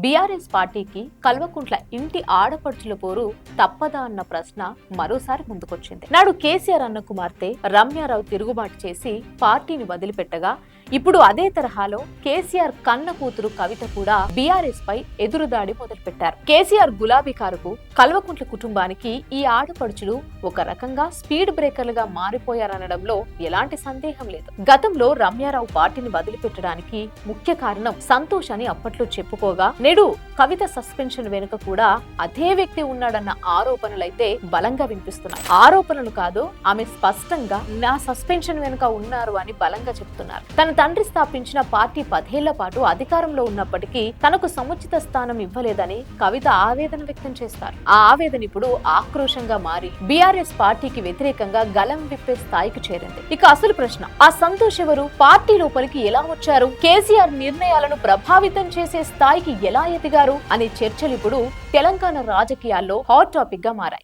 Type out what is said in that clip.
BRS పార్టీకి కల్వకుంట్ల ఇంటి ఆడపడుచుల పోరు తప్పదా అన్న ప్రశ్న మరోసారి ముందుకొచ్చింది. నాడు కేసీఆర్ అన్న కుమార్తె రమ్యారావు తిరుగుబాటు చేసి పార్టీని వదిలిపెట్టగా ఇప్పుడు అదే తరహాలో కేసీఆర్ కన్న కూతురు కవిత కూడా బీఆర్ఎస్ పై ఎదురుదాడి మొదలుపెట్టారు. కేసీఆర్ గులాబీ కారుకు కల్వకుంట్ల కుటుంబానికి ఈ ఆడపడుచులు ఒక రకంగా స్పీడ్ బ్రేకర్లుగా మారిపోయారనడంలో ఎలాంటి సందేహం లేదు. గతంలో రమ్యారావు పార్టీని వదిలిపెట్టడానికి ముఖ్య కారణం సంతోష్ అని అప్పట్లో చెప్పుకోగా నేడు కవిత సస్పెన్షన్ వెనుక కూడా అదే వ్యక్తి ఉన్నాడన్న ఆరోపణలైతే బలంగా వినిపిస్తున్నాయి. ఆరోపణలు కాదు, ఆమె స్పష్టంగా నా సస్పెన్షన్ వెనుక ఉన్నారు అని బలంగా చెప్తున్నారు. తన తండ్రి స్థాపించిన పార్టీ 10 ఏళ్ల పాటు అధికారంలో ఉన్నప్పటికీ తనకు సముచిత స్థానం ఇవ్వలేదని కవిత ఆవేదన వ్యక్తం చేస్తారు. ఆ ఆవేదన ఇప్పుడు ఆక్రోశంగా మారి బీఆర్ఎస్ పార్టీకి వ్యతిరేకంగా గలం విప్పే స్థాయికి చేరింది. ఇక అసలు ప్రశ్న, ఆ సంతోష్ ఎవరు? పార్టీ లోపలికి ఎలా వచ్చారు? కేసీఆర్ నిర్ణయాలను ప్రభావితం చేసే స్థాయికి ఎలా ఎదిగారు అనే చర్చలు ఇప్పుడు తెలంగాణ రాజకీయాల్లో హాట్ టాపిక్ గా మారాయి.